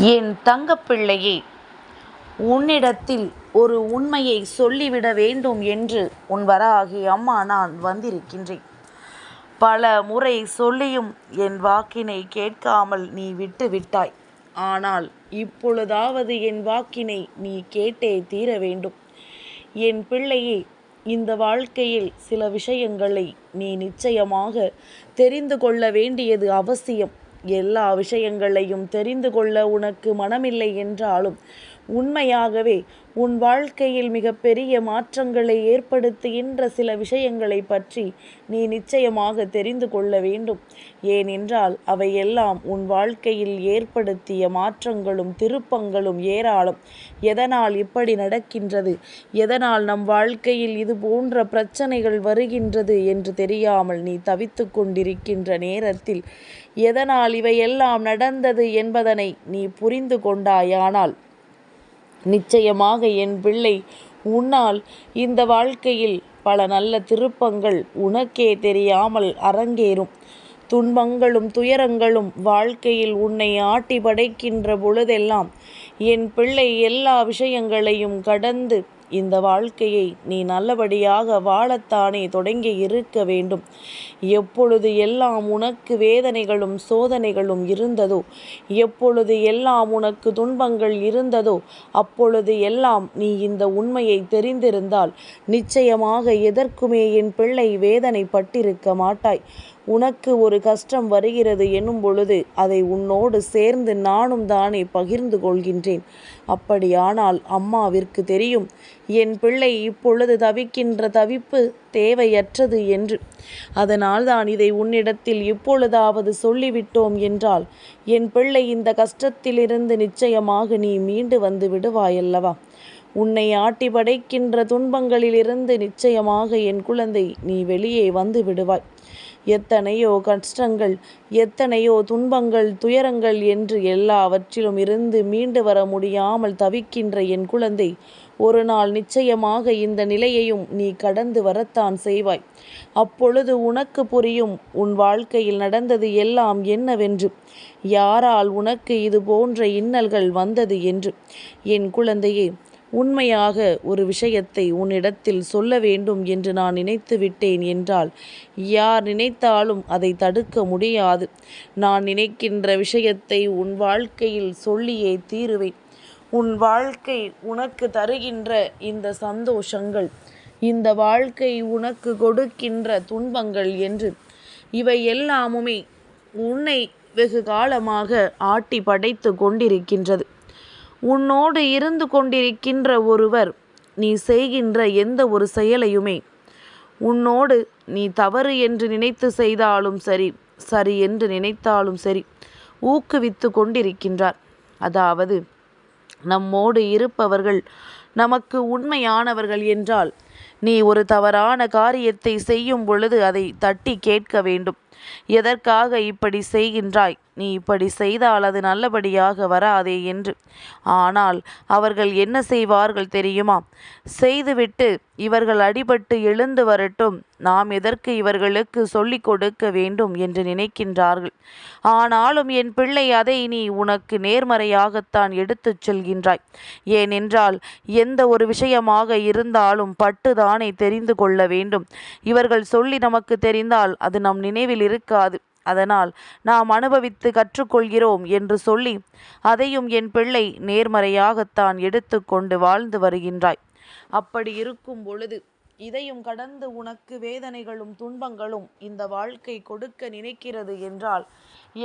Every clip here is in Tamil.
என் தங்கப்பிள்ளையே, உன்னிடத்தில் ஒரு உண்மையை சொல்லிவிட வேண்டும் என்று உன் வராகி அம்மா நான் வந்திருக்கின்றேன். பல முறை சொல்லியும் என் வாக்கினை கேட்காமல் நீ விட்டு விட்டாய். ஆனால் இப்பொழுதாவது என் வாக்கினை நீ கேட்டே தீர வேண்டும். என் பிள்ளையே, இந்த வாழ்க்கையில் சில விஷயங்களை நீ நிச்சயமாக தெரிந்து கொள்ள வேண்டியது அவசியம். எல்லா விஷயங்களையும் தெரிந்து கொள்ள உனக்கு மனமில்லை என்றாலும் உண்மையாகவே உன் வாழ்க்கையில் மிகப்பெரிய மாற்றங்களை ஏற்படுத்துகின்ற சில விஷயங்களை பற்றி நீ நிச்சயமாக தெரிந்து கொள்ள வேண்டும். ஏனென்றால் அவையெல்லாம் உன் வாழ்க்கையில் ஏற்படுத்திய மாற்றங்களும் திருப்பங்களும் ஏராளம். எதனால் இப்படி நடக்கின்றது, எதனால் நம் வாழ்க்கையில் இது போன்ற பிரச்சனைகள் வருகின்றது என்று தெரியாமல் நீ தவித்து கொண்டிருக்கின்ற நேரத்தில் எதனால் இவையெல்லாம் நடந்தது என்பதனை நீ புரிந்து கொண்டாயானால் நிச்சயமாக என் பிள்ளை, உன்னால் இந்த வாழ்க்கையில் பல நல்ல திருப்பங்கள் உனக்கே தெரியாமல் அரங்கேறும். துன்பங்களும் துயரங்களும் வாழ்க்கையில் உன்னை ஆட்டி படைக்கின்ற பொழுதெல்லாம் என் பிள்ளை எல்லா விஷயங்களையும் கடந்து இந்த வாழ்க்கையை நீ நல்லபடியாக வாழத்தானே தொடங்கி இருக்க வேண்டும். எப்பொழுது எல்லாம் உனக்கு வேதனைகளும் சோதனைகளும் இருந்ததோ, எப்பொழுது எல்லாம் உனக்கு துன்பங்கள் இருந்ததோ, அப்பொழுது எல்லாம் நீ இந்த உண்மையை தெரிந்திருந்தால் நிச்சயமாக எதற்குமே என் பிள்ளை வேதனைப்பட்டிருக்க மாட்டாய். உனக்கு ஒரு கஷ்டம் வருகிறது எனும் பொழுது அதை உன்னோடு சேர்ந்து நானும் தானே பகிர்ந்து கொள்கின்றேன். அப்படியானால் அம்மாவிற்கு தெரியும் என் பிள்ளை இப்பொழுது தவிக்கின்ற தவிப்பு தேவையற்றது என்று. அதனால்தான் இதை உன்னிடத்தில் இப்பொழுதாவது சொல்லிவிட்டோம் என்றால் என் பிள்ளை இந்த கஷ்டத்திலிருந்து நிச்சயமாக நீ மீண்டு வந்து விடுவாயல்லவா. உன்னை ஆட்டி படைக்கின்ற துன்பங்களிலிருந்து நிச்சயமாக என் குழந்தை நீ வெளியே வந்து விடுவாய். எத்தனையோ கஷ்டங்கள், எத்தனையோ துன்பங்கள், துயரங்கள் என்று எல்லாவற்றிலும் இருந்து மீண்டு வர முடியாமல் தவிக்கின்ற என் குழந்தை, ஒரு நாள் நிச்சயமாக இந்த நிலையையும் நீ கடந்து வரத்தான் செய்வாய். அப்பொழுது உனக்கு புரியும் உன் வாழ்க்கையில் நடந்தது எல்லாம் என்னவென்று, யாரால் உனக்கு இது போன்ற இன்னல்கள் வந்தது என்று. என் குழந்தையே, உண்மையாக ஒரு விஷயத்தை உன்னிடத்தில் சொல்ல வேண்டும் என்று நான் நினைத்து விட்டேன் என்றால் யார் நினைத்தாலும் அதை தடுக்க முடியாது. நான் நினைக்கின்ற விஷயத்தை உன் வாழ்க்கையில் சொல்லியே தீருவேன். உன் வாழ்க்கை உனக்கு தருகின்ற இந்த சந்தோஷங்கள், இந்த வாழ்க்கை உனக்கு கொடுக்கின்ற துன்பங்கள் என்று இவை எல்லாமுமே உன்னை வெகு காலமாக ஆட்டி படைத்து கொண்டிருக்கின்றது. உன்னோடு இருந்து கொண்டிருக்கின்ற ஒருவர் நீ செய்கின்ற எந்த ஒரு செயலையுமே உன்னோடு நீ தவறு என்று நினைத்து செய்தாலும் சரி, சரி என்று நினைத்தாலும் சரி, ஊக்குவித்து கொண்டிருக்கின்றார். அதாவது நம்மோடு இருப்பவர்கள் நமக்கு உண்மையானவர்கள் என்றால் நீ ஒரு தவறான காரியத்தை செய்யும் பொழுது அதை தட்டி கேட்க வேண்டும். எதற்காக இப்படி செய்கின்றாய், நீ இப்படி செய்தால் அது நல்லபடியாக வராதே என்று. ஆனால் அவர்கள் என்ன செய்வார்கள் தெரியுமா? செய்துவிட்டு இவர்கள் அடிபட்டு எழுந்து வரட்டும், நாம் எதற்கு இவர்களுக்கு சொல்லிக் கொடுக்க வேண்டும் என்று நினைக்கின்றார்கள். ஆனாலும் என் பிள்ளை, அதை நீ உனக்கு நேர்மறையாகத்தான் எடுத்துச் செல்கின்றாய். ஏனென்றால் எந்த ஒரு விஷயமாக இருந்தாலும் பட்டுதானே தெரிந்து கொள்ள வேண்டும். இவர்கள் சொல்லி நமக்கு தெரிந்தால் அது நம் நினைவில் இருக்காது. அதனால் நாம் அனுபவித்து கற்றுக்கொள்கிறோம் என்று சொல்லி அதையும் என் பிள்ளை நேர்மறையாகத்தான் எடுத்து கொண்டு வாழ்ந்து வருகின்றாய். அப்படி இருக்கும் பொழுது இதையும் கடந்து உனக்கு வேதனைகளும் துன்பங்களும் இந்த வாழ்க்கை கொடுக்க நினைக்கிறது என்றால்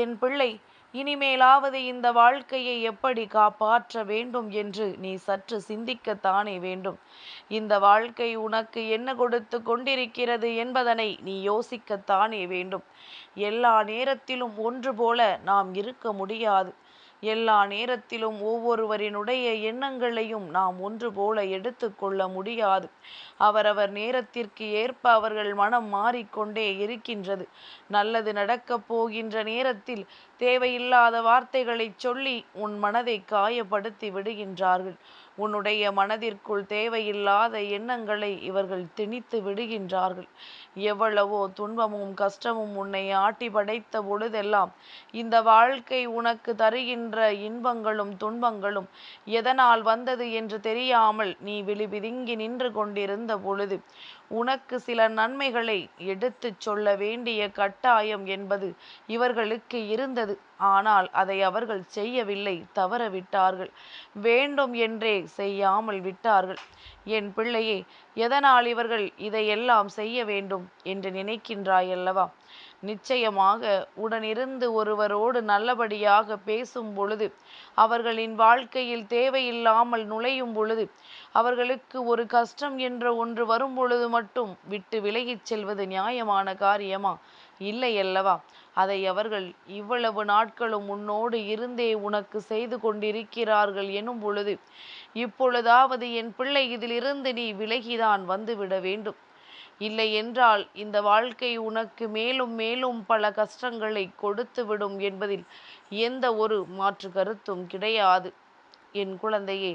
என் பிள்ளை, இனிமேலாவது இந்த வாழ்க்கையை எப்படி காப்பாற்ற வேண்டும் என்று நீ சற்று சிந்திக்கத்தானே வேண்டும். இந்த வாழ்க்கை உனக்கு என்ன கொடுத்து கொண்டிருக்கிறது என்பதனை நீ யோசிக்கத்தானே வேண்டும். எல்லா நேரத்திலும் ஒன்று போல நாம் இருக்க முடியாது. எல்லா நேரத்திலும் ஒவ்வொருவரினுடைய எண்ணங்களையும் நாம் ஒன்று போல எடுத்து கொள்ள முடியாது. அவரவர் நேரத்திற்கு ஏற்ப அவர்கள் மனம் மாறிக்கொண்டே இருக்கின்றது. நல்லது நடக்கப் போகின்ற நேரத்தில் தேவையில்லாத வார்த்தைகளை சொல்லி உன் மனதை காயப்படுத்தி விடுகின்றார்கள். உன்னுடைய மனதிற்குள் தேவையில்லாத எண்ணங்களை இவர்கள் திணித்து விடுகின்றார்கள். எவ்வளவோ துன்பமும் கஷ்டமும் உன்னை ஆட்டி படைத்த பொழுதெல்லாம் இந்த வாழ்க்கை உனக்கு தருகின்ற இன்பங்களும் துன்பங்களும் எதனால் வந்தது என்று தெரியாமல் நீ விழிபிதுங்கி நின்று கொண்டிருந்த பொழுது உனக்கு சில நன்மைகளை எடுத்துச் சொல்ல வேண்டிய கட்டாயம் என்பது இவர்களுக்கு இருந்தது. ஆனால் அதை அவர்கள் செய்யவில்லை, தவறவிட்டார்கள். வேண்டும் என்றே செய்யாமல் விட்டார்கள். என் பிள்ளையே, எதனால் இவர்கள் இதையெல்லாம் செய்ய வேண்டும் என்று நினைக்கின்றாயல்லவா? நிச்சயமாக உடனிருந்து ஒருவரோடு நல்லபடியாக பேசும் பொழுது, அவர்களின் வாழ்க்கையில் தேவையில்லாமல் நுழையும் பொழுது, அவர்களுக்கு ஒரு கஷ்டம் என்ற ஒன்று வரும் பொழுது மட்டும் விட்டு விலகிச் செல்வது நியாயமான காரியமா? இல்லையல்லவா? அதை அவர்கள் இவ்வளவு நாட்களும் உன்னோடு இருந்தே உனக்கு செய்து கொண்டிருக்கிறார்கள் எனும் பொழுது, இப்பொழுதாவது என் பிள்ளை இதிலிருந்து நீ விலகிதான் வந்துவிட வேண்டும். இல்லை என்றால் இந்த வாழ்க்கை உனக்கு மேலும் மேலும் பல கஷ்டங்களை கொடுத்துவிடும் என்பதில் எந்த ஒரு மாற்று கருத்தும் கிடையாது. என் குழந்தையே,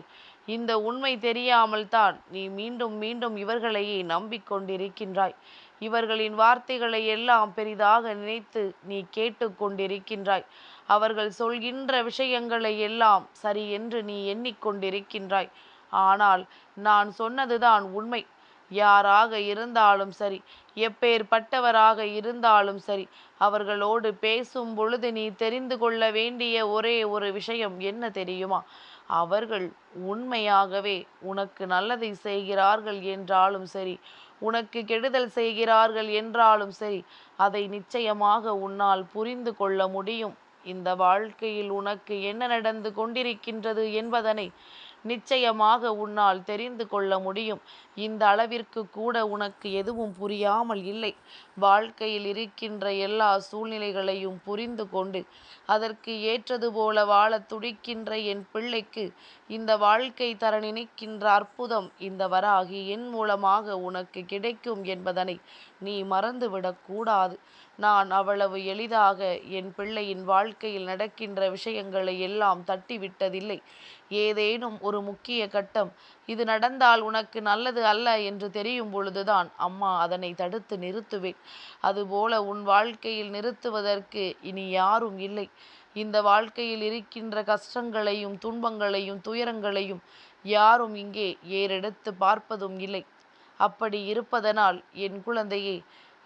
இந்த உண்மை தெரியாமல் தான் நீ மீண்டும் மீண்டும் இவர்களையே நம்பிக்கொண்டிருக்கின்றாய். இவர்களின் வார்த்தைகளை எல்லாம் பெரிதாக நினைத்து நீ கேட்டு கொண்டிருக்கின்றாய். அவர்கள் சொல்கின்ற விஷயங்களை எல்லாம் சரி என்று நீ எண்ணிக்கொண்டிருக்கின்றாய். ஆனால் நான் சொன்னதுதான் உண்மை. யாராக இருந்தாலும் சரி, எப்பேற்பட்டவராக இருந்தாலும் சரி, அவர்களோடு பேசும் பொழுது நீ தெரிந்து கொள்ள வேண்டிய ஒரே ஒரு விஷயம் என்ன தெரியுமா? அவர்கள் உண்மையாகவே உனக்கு நல்லதை செய்கிறார்கள் என்றாலும் சரி, உனக்கு கெடுதல் செய்கிறார்கள் என்றாலும் சரி, அதை நிச்சயமாக உன்னால் புரிந்து கொள்ள முடியும். இந்த வாழ்க்கையில் உனக்கு என்ன நடந்து கொண்டிருக்கின்றது என்பதனை நிச்சயமாக உன்னால் தெரிந்து கொள்ள முடியும். இந்த அளவிற்கு கூட உனக்கு எதுவும் புரியாமல் இல்லை. வாழ்க்கையில் இருக்கின்ற எல்லா சூழ்நிலைகளையும் புரிந்து கொண்டு அதற்கு ஏற்றது போல வாழ துடிக்கின்ற என் பிள்ளைக்கு இந்த வாழ்க்கை தர நினைக்கின்ற அற்புதம் இந்த வராகி என் மூலமாக உனக்கு கிடைக்கும் என்பதனை நீ மறந்துவிடக்கூடாது. நான் அவ்வளவு எளிதாக என் பிள்ளையின் வாழ்க்கையில் நடக்கின்ற விஷயங்களை எல்லாம் தட்டிவிட்டதில்லை. ஏதேனும் ஒரு முக்கிய கட்டம் இது நடந்தால் உனக்கு நல்லது அல்ல என்று தெரியும் பொழுதுதான் அம்மா அதனை தடுத்து நிறுத்துவேன். அதுபோல உன் வாழ்க்கையில் நிறுத்துவதற்கு இனி யாரும் இல்லை. இந்த வாழ்க்கையில் இருக்கின்ற கஷ்டங்களையும் துன்பங்களையும் துயரங்களையும் யாரும் இங்கே ஏறெடுத்து பார்ப்பதும் இல்லை. அப்படி இருப்பதனால் என் குழந்தையே,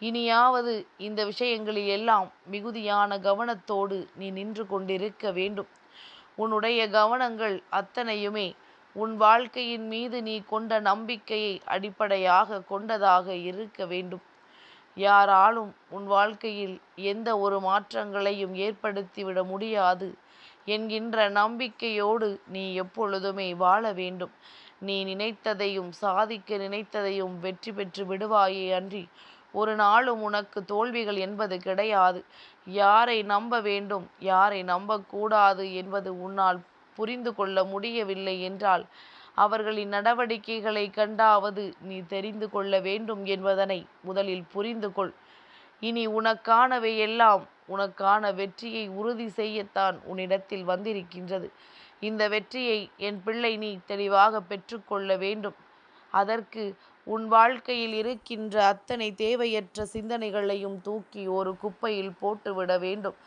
இனியாவது இந்த விஷயங்களில் எல்லாம் மிகுதியான கவனத்தோடு நீ நின்று கொண்டிருக்க வேண்டும். உன்னுடைய கவனங்கள் அத்தனையுமே உன் வாழ்க்கையின் மீது நீ கொண்ட நம்பிக்கையை அடிப்படையாக கொண்டதாக இருக்க வேண்டும். யாராலும் உன் வாழ்க்கையில் எந்த ஒரு மாற்றங்களையும் ஏற்படுத்திவிட முடியாது என்கின்ற நம்பிக்கையோடு நீ எப்பொழுதுமே வாழ வேண்டும். நீ நினைத்ததையும் சாதிக்க நினைத்ததையும் வெற்றி பெற்று விடுவாயே அன்றி ஒரு நாளும் உனக்கு தோல்விகள் என்பது கிடையாது. யாரை நம்ப வேண்டும், யாரை நம்பக்கூடாது என்பது உன்னால் புரிந்து கொள்ள முடியவில்லை என்றால் அவர்களின் நடவடிக்கைகளை கண்டாவது நீ தெரிந்து கொள்ள வேண்டும் என்பதனை முதலில் புரிந்து கொள். இனி உனக்கானவை எல்லாம் உனக்கான வெற்றியை உறுதி செய்யத்தான் உன்னிடத்தில் வந்திருக்கின்றது. இந்த வெற்றியை என் பிள்ளை நீ தெளிவாக பெற்றுக்கொள்ள வேண்டும். அதற்கு உன் வாழ்க்கையில் இருக்கின்ற அத்தனை தேவையற்ற சிந்தனைகளையும் தூக்கி ஒரு குப்பையில் போட்டுவிட வேண்டும்.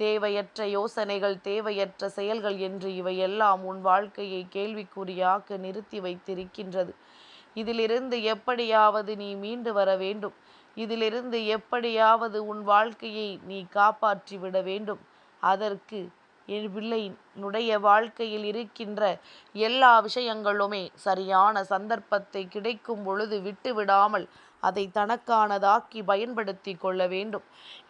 தேவையற்ற யோசனைகள், தேவையற்ற செயல்கள் என்று இவையெல்லாம் உன் வாழ்க்கையை கேள்விக்குறியாக்க நிறுத்தி வைத்திருக்கின்றது. இதிலிருந்து எப்படியாவது நீ மீண்டு வர வேண்டும். இதிலிருந்து எப்படியாவது உன் வாழ்க்கையை நீ காப்பாற்றிவிட வேண்டும். அதற்கு என் பிள்ளையினுடைய வாழ்க்கையில் இருக்கின்ற எல்லா விஷயங்களுமே சரியான சந்தர்ப்பத்தை கிடைக்கும் பொழுது விட்டுவிடாமல் அதை தனக்கானதாக்கி பயன்படுத்தி கொள்ள வேண்டும்.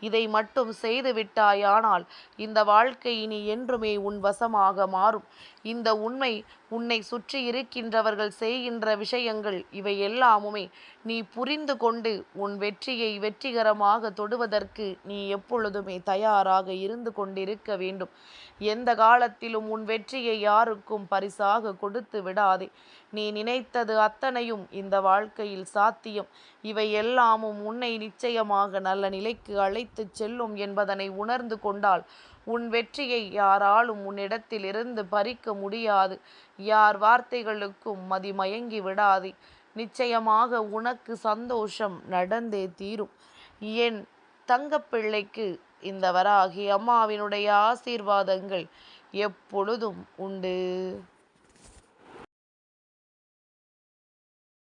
இதை மட்டும் செய்து விட்டாயானால் இந்த வாழ்க்கை இனி என்றுமே உன் வசமாக மாறும். இந்த உண்மை உன்னை சுற்றி இருக்கின்றவர்கள் செய்கின்ற விஷயங்கள் இவை எல்லாமுமே நீ புரிந்து கொண்டு உன் வெற்றியை வெற்றிகரமாக தொடுவதற்கு நீ எப்பொழுதுமே தயாராக இருந்து கொண்டிருக்க வேண்டும். எந்த காலத்திலும் உன் வெற்றியை யாருக்கும் பரிசாக கொடுத்து விடாதே. நீ நினைத்தது அத்தனையும் இந்த வாழ்க்கையில் சாத்தியம். இவை எல்லாமும் உன்னை நிச்சயமாக நல்ல நிலைக்கு அழைத்துச் செல்லும் என்பதனை உணர்ந்து கொண்டால் உன் வெற்றியை யாராலும் உன்னிடத்தில் இருந்து பறிக்க முடியாது. யார் வார்த்தைகளுக்கும் மதிமயங்கி விடாதே. நிச்சயமாக உனக்கு சந்தோஷம் நடந்தே தீரும். என் தங்கப்பிள்ளைக்கு இந்த வராகி அம்மாவினுடைய ஆசீர்வாதங்கள் எப்பொழுதும் உண்டு.